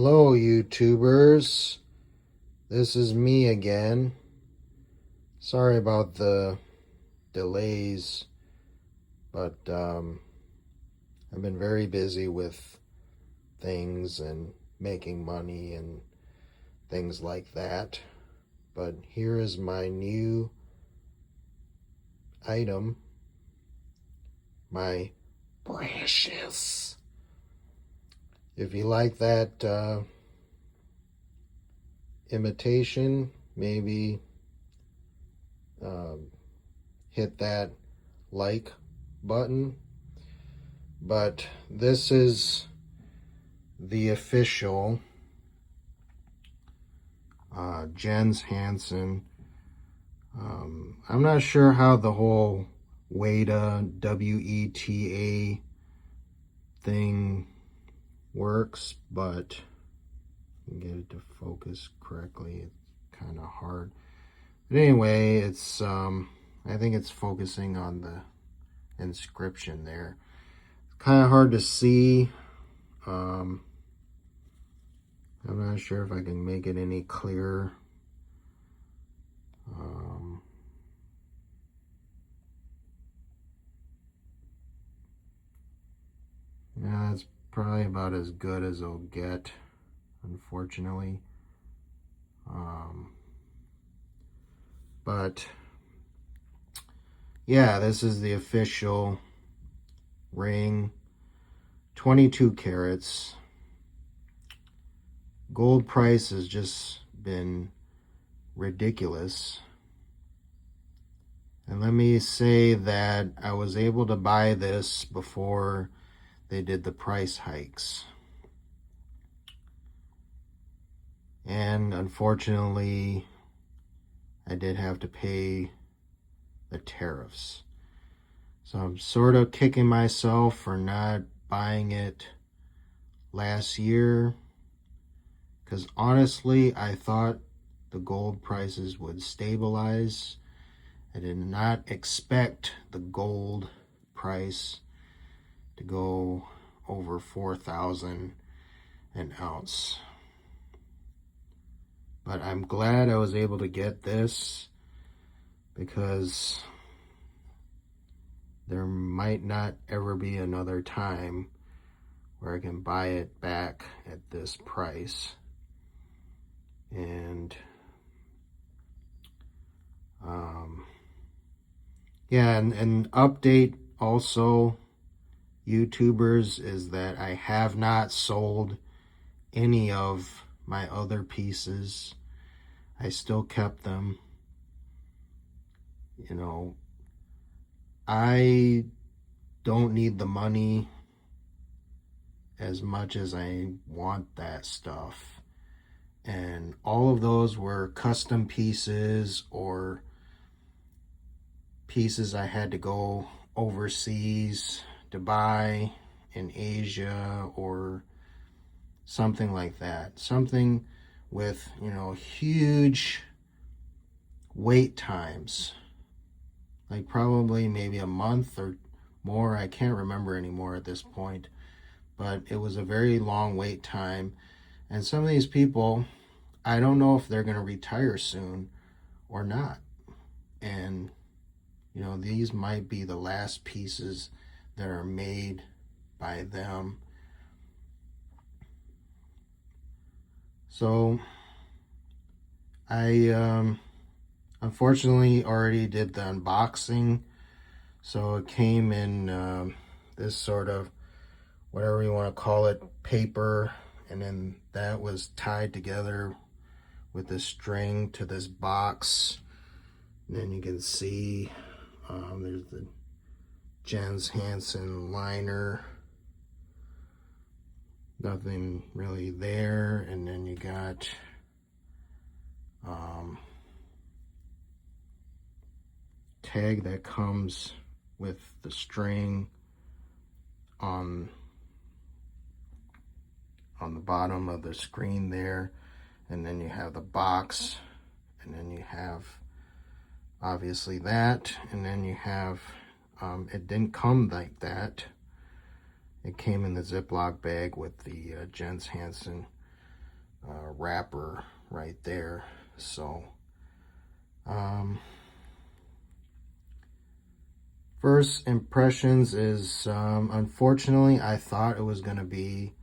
Hello, YouTubers. This is me again. Sorry about the delays, but I've been very busy with things and making money and things like that. But here is my new item, my precious. If you like that imitation, maybe hit that like button. But this is the official Hansen. I'm not sure how the whole WETA, WETA thing works, but get it to focus correctly. It's kind of hard. But anyway, it's I think it's focusing on the inscription there. It's kind of hard to see. I'm not sure if I can make it any clearer. Yeah, it's probably about as good as it'll get, unfortunately. But yeah, this is the official ring, 22 carats. Gold price has just been ridiculous. And let me say that I was able to buy this before they did the price hikes. And unfortunately, I did have to pay the tariffs. So I'm sort of kicking myself for not buying it last year, because honestly, I thought the gold prices would stabilize. I did not expect the gold price to go over 4,000 an ounce. But I'm glad I was able to get this, because there might not ever be another time where I can buy it back at this price. And yeah, and update also, YouTubers, is that I have not sold any of my other pieces. I still kept them. You know, I don't need the money as much as I want that stuff. And all of those were custom pieces or pieces I had to go overseas to buy in Asia or something like that. Something with, huge wait times. Like probably maybe a month or more. I can't remember anymore at this point. But it was a very long wait time. And some of these people, I don't know if they're going to retire soon or not. And, these might be the last pieces that are made by them. So I unfortunately already did the unboxing. So it came in this sort of, whatever you want to call it, paper. And then that was tied together with this string to this box. And then you can see there's the Hansen liner. Nothing really there. And then you got tag that comes with the string on the bottom of the screen there. And then you have the box, and then you have obviously that, and then you have it didn't come like that. It came in the Ziploc bag with the Hansen wrapper right there. So um, first impressions is unfortunately I thought it was going to be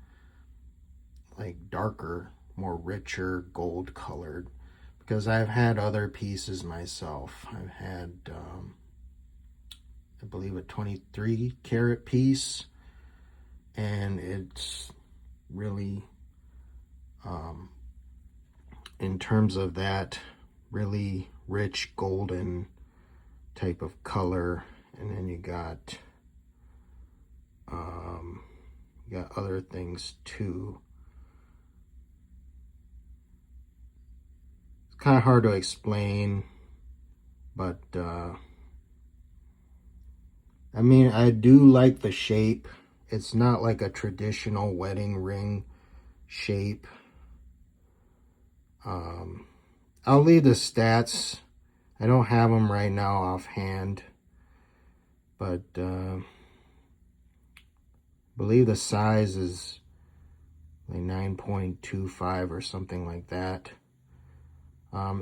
like darker, more richer, gold colored, because I've had other pieces myself. I've had I believe a 23 karat piece, and it's really in terms of that really rich golden type of color. And then you got other things too. It's kind of hard to explain, but I mean, I do like the shape. It's not like a traditional wedding ring shape. I'll leave the stats. I don't have them right now offhand, but I believe the size is like 9.25 or something like that.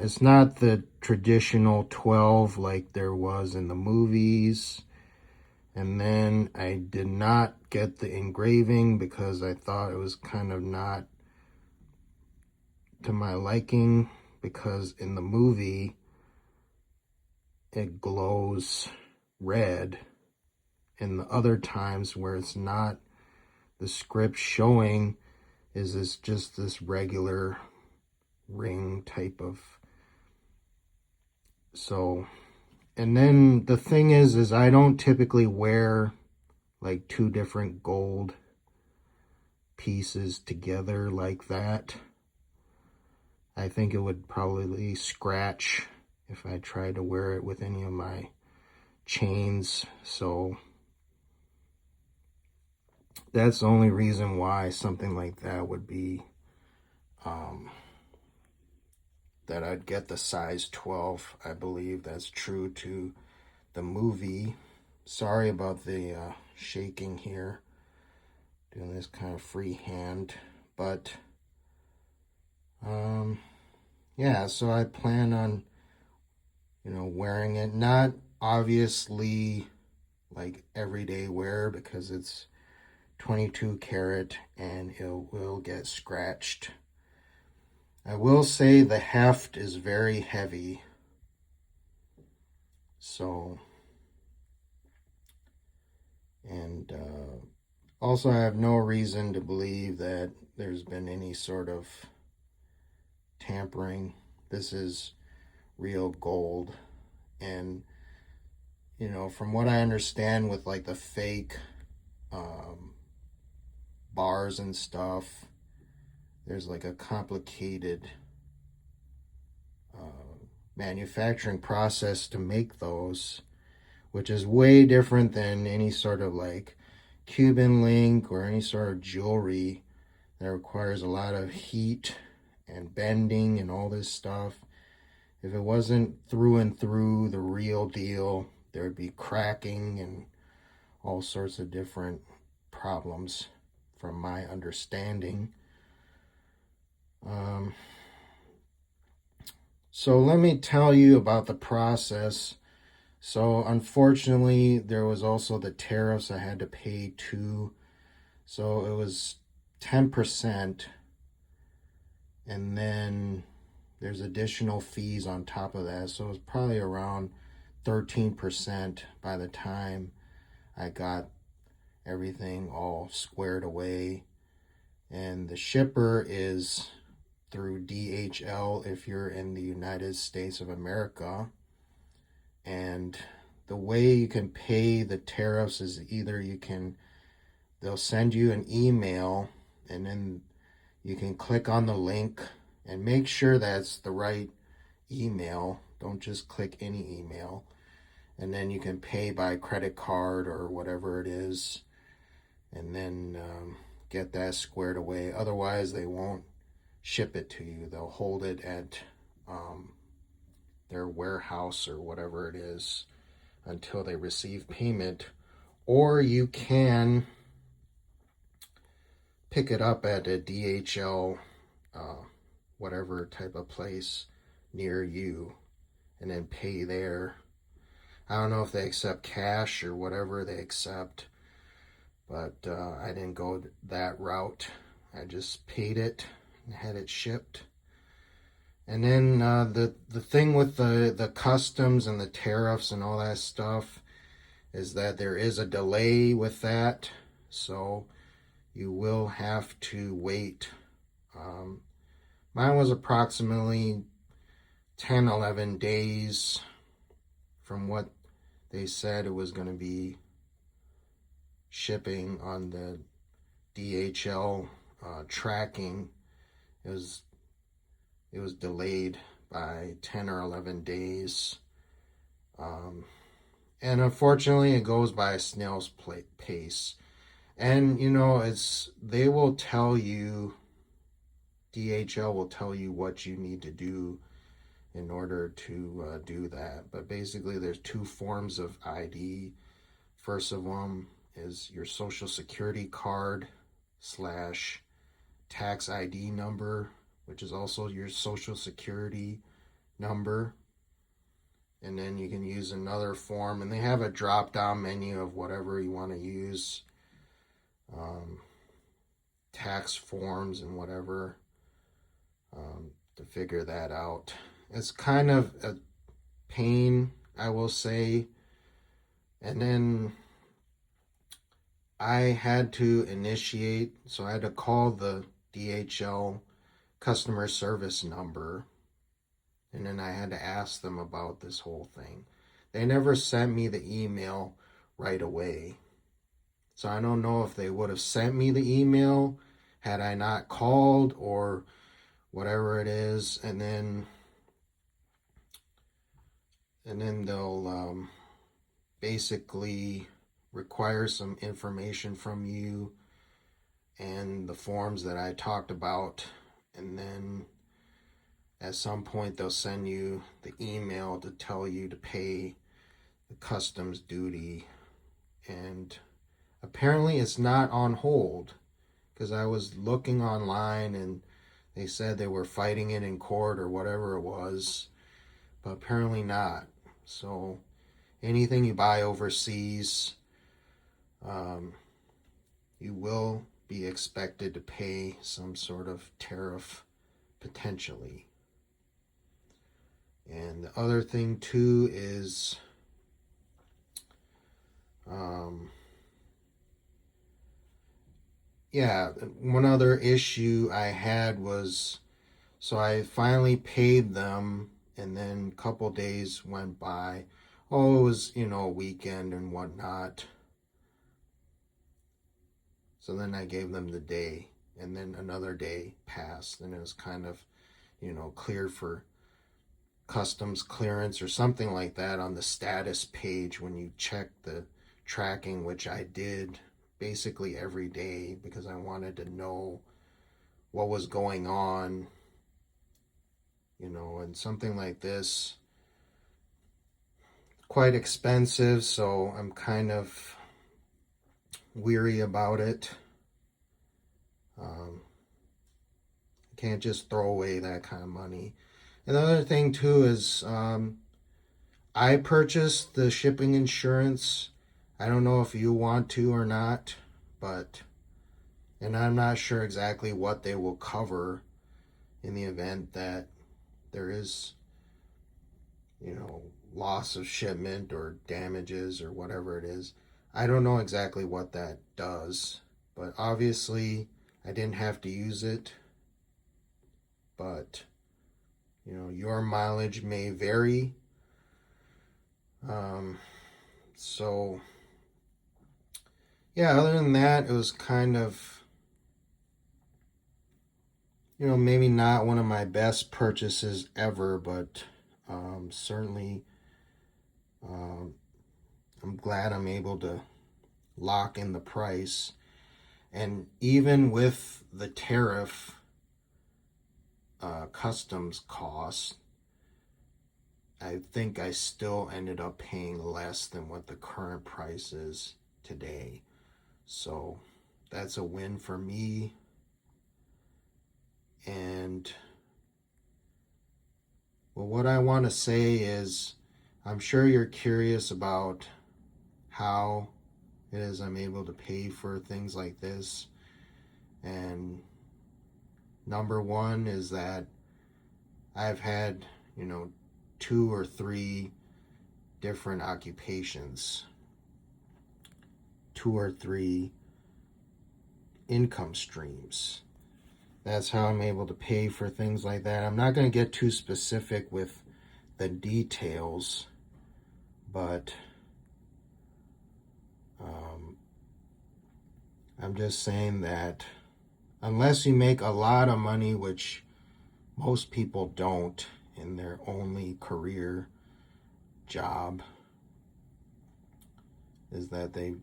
It's not the traditional 12 like there was in the movies. And then I did not get the engraving because I thought it was kind of not to my liking, because in the movie it glows red, and the other times where it's not, the script showing is this just this regular ring type of. So, and then the thing is I don't typically wear like two different gold pieces together like that. I think it would probably scratch if I tried to wear it with any of my chains. So that's the only reason why something like that would be that I'd get the size 12. I believe that's true to the movie. Sorry about the shaking here, doing this kind of freehand, but yeah, so I plan on, wearing it, not obviously like everyday wear, because it's 22 karat and it will get scratched. I will say the heft is very heavy, so, and also I have no reason to believe that there's been any sort of tampering. This is real gold. And from what I understand with like the fake bars and stuff, there's like a complicated manufacturing process to make those, which is way different than any sort of like Cuban link or any sort of jewelry that requires a lot of heat and bending and all this stuff. If it wasn't through and through the real deal, there would be cracking and all sorts of different problems, from my understanding. So let me tell you about the process. So unfortunately, there was also the tariffs I had to pay too. So it was 10%, and then there's additional fees on top of that. So it was probably around 13% by the time I got everything all squared away. And the shipper is through DHL if you're in the United States of America. And the way you can pay the tariffs is either they'll send you an email, and then you can click on the link and make sure that's the right email. Don't just click any email. And then you can pay by credit card or whatever it is, and then get that squared away. Otherwise, they won't ship it to you. They'll hold it at their warehouse or whatever it is until they receive payment. Or you can pick it up at a DHL whatever type of place near you and then pay there. I don't know if they accept cash or whatever they accept, but I didn't go that route. I just paid it and had it shipped. And then the thing with the customs and the tariffs and all that stuff is that there is a delay with that, so you will have to wait. Mine was approximately 10, 11 days from what they said it was going to be shipping on the DHL tracking. It was delayed by 10 or 11 days. And unfortunately, it goes by a snail's pace. And, they will tell you, DHL will tell you what you need to do in order to do that. But basically, there's two forms of ID. First of them is your social security card / tax ID number, which is also your social security number. And then you can use another form, and they have a drop-down menu of whatever you want to use, tax forms and whatever, to figure that out. It's kind of a pain, I will say. And then I had to initiate, so I had to call the DHL customer service number, and then I had to ask them about this whole thing. They never sent me the email right away. So I don't know if they would have sent me the email had I not called or whatever it is. And then they'll basically require some information from you and the forms that I talked about. And then at some point they'll send you the email to tell you to pay the customs duty. And apparently it's not on hold, because I was looking online and they said they were fighting it in court or whatever it was, but apparently not. So anything you buy overseas, you will be expected to pay some sort of tariff potentially. And the other thing too is one other issue I had was, so I finally paid them, and then a couple days went by. Oh, it was, a weekend and whatnot. So then I gave them the day, and then another day passed, and it was kind of, cleared for customs clearance or something like that on the status page when you check the tracking, which I did basically every day because I wanted to know what was going on, and something like this, quite expensive, so I'm kind of weary about it. Can't just throw away that kind of money. Another thing too is I purchased the shipping insurance. I don't know if you want to or not, and I'm not sure exactly what they will cover in the event that there is, loss of shipment or damages or whatever it is. I don't know exactly what that does, but obviously I didn't have to use it. But, your mileage may vary. So, other than that, it was kind of, maybe not one of my best purchases ever, but certainly I'm glad I'm able to lock in the price. And even with the tariff customs costs, I think I still ended up paying less than what the current price is today. So that's a win for me. And what I want to say is, I'm sure you're curious about how it is I'm able to pay for things like this. And number one is that I've had, 2 or 3 different occupations, 2 or 3 income streams. That's how I'm able to pay for things like that. I'm not going to get too specific with the details, but I'm just saying that unless you make a lot of money, which most people don't in their only career job, is that they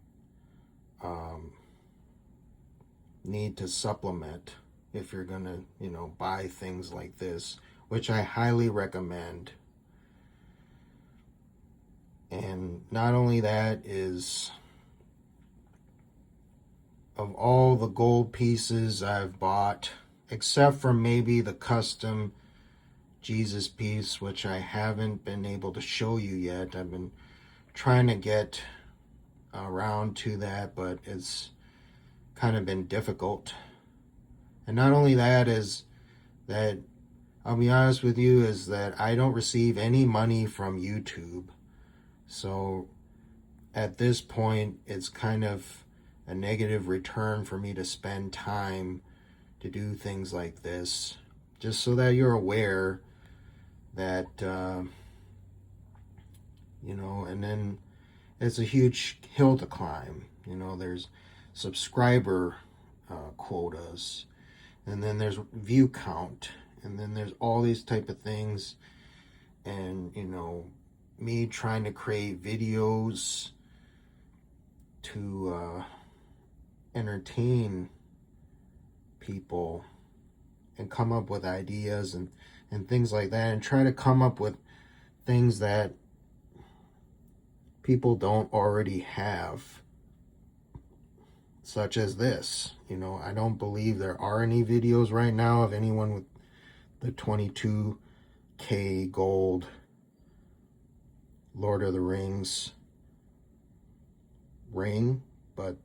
need to supplement if you're gonna, buy things like this, which I highly recommend. And not only that, is of all the gold pieces I've bought, except for maybe the custom Jesus piece, which I haven't been able to show you yet. I've been trying to get around to that, but it's kind of been difficult. And not only that, is that, I'll be honest with you, is that I don't receive any money from YouTube. So at this point, it's kind of a negative return for me to spend time to do things like this. Just so that you're aware that, and then it's a huge hill to climb. There's subscriber quotas, and then there's view count, and then there's all these type of things. And, me trying to create videos to entertain people and come up with ideas and things like that, and try to come up with things that people don't already have, such as this. I don't believe there are any videos right now of anyone with the 22K gold Lord of the Rings ring, but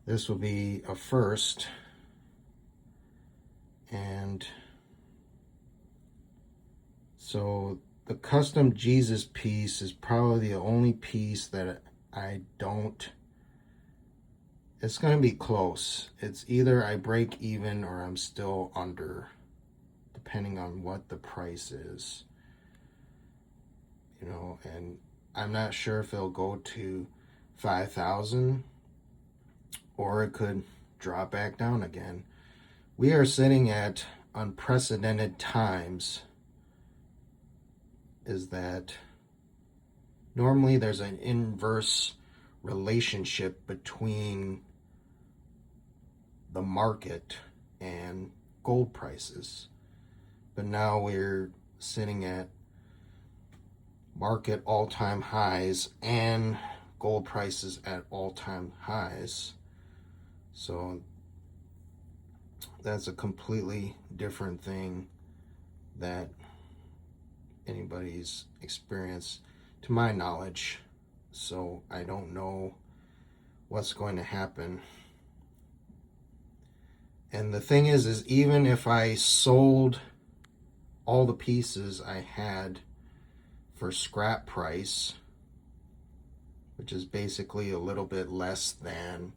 this will be a first. And so the custom Jesus piece is probably the only piece that I don't. It's going to be close. It's either I break even or I'm still under, depending on what the price is. And I'm not sure if it'll go to 5,000 or it could drop back down again. We are sitting at unprecedented times. Is that normally there's an inverse relationship between the market and gold prices, but now we're sitting at market all-time highs and gold prices at all-time highs. So that's a completely different thing that anybody's experienced, to my knowledge. So I don't know what's going to happen. And the thing is even if I sold all the pieces I had for scrap price, which is basically a little bit less than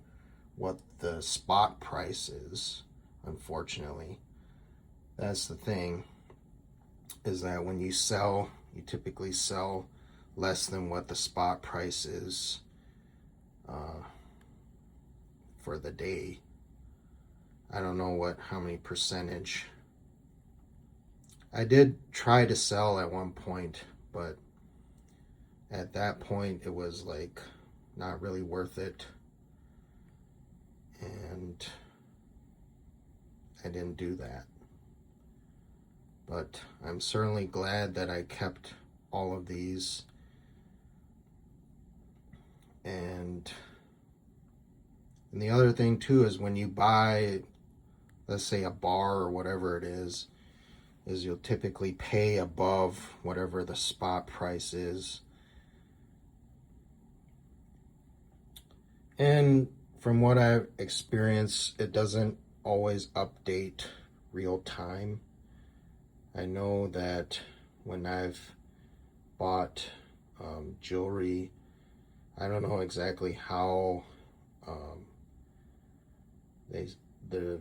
what the spot price is, unfortunately. That's the thing, is that when you sell, you typically sell less than what the spot price is for the day. I don't know how many percentage. I did try to sell at one point, but at that point it was like not really worth it, and I didn't do that. But I'm certainly glad that I kept all of these. And the other thing too is when you buy, let's say, a bar or whatever it is, is you'll typically pay above whatever the spot price is. And from what I've experienced, it doesn't always update real time. I know that when I've bought jewelry, I don't know exactly how the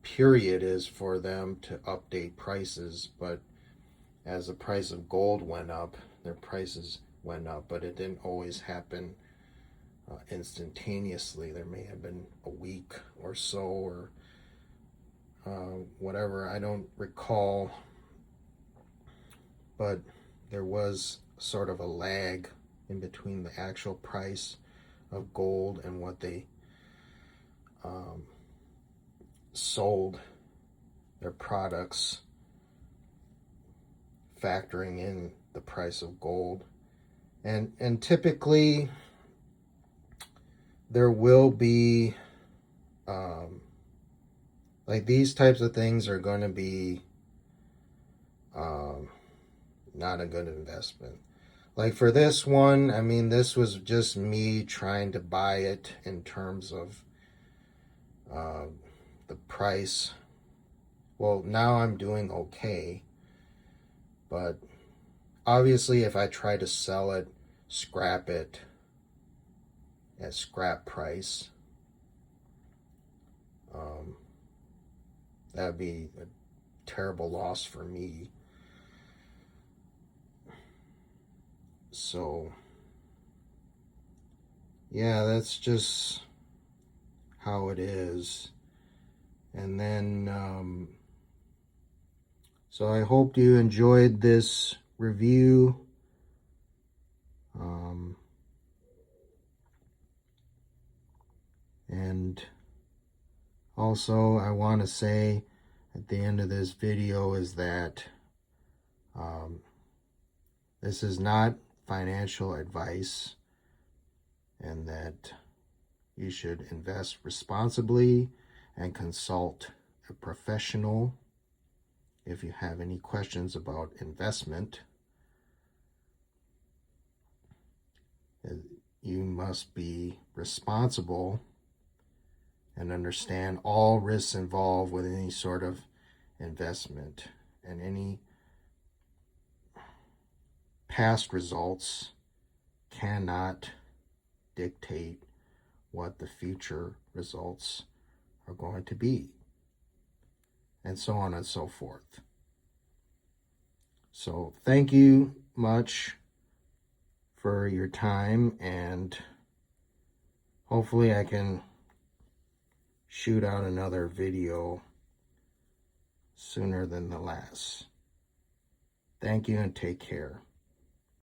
period is for them to update prices, but as the price of gold went up, their prices went up, but it didn't always happen instantaneously. There may have been a week or so, or whatever, I don't recall, but there was sort of a lag in between the actual price of gold and what they sold their products, factoring in the price of gold. And typically there will be like these types of things are going to be not a good investment. Like for this one, I mean, this was just me trying to buy it in terms of the price. Well, now I'm doing okay, but obviously if I try to sell it, scrap it at scrap price, that would be a terrible loss for me. So yeah, that's just how it is. And then so I hope you enjoyed this review. And also I want to say at the end of this video is that this is not financial advice, and that you should invest responsibly and consult a professional if you have any questions about investment. You must be responsible and understand all risks involved with any sort of investment, and any past results cannot dictate what the future results are going to be, and so on and so forth. So thank you much for your time, and hopefully I can shoot out another video sooner than the last. Thank you and take care.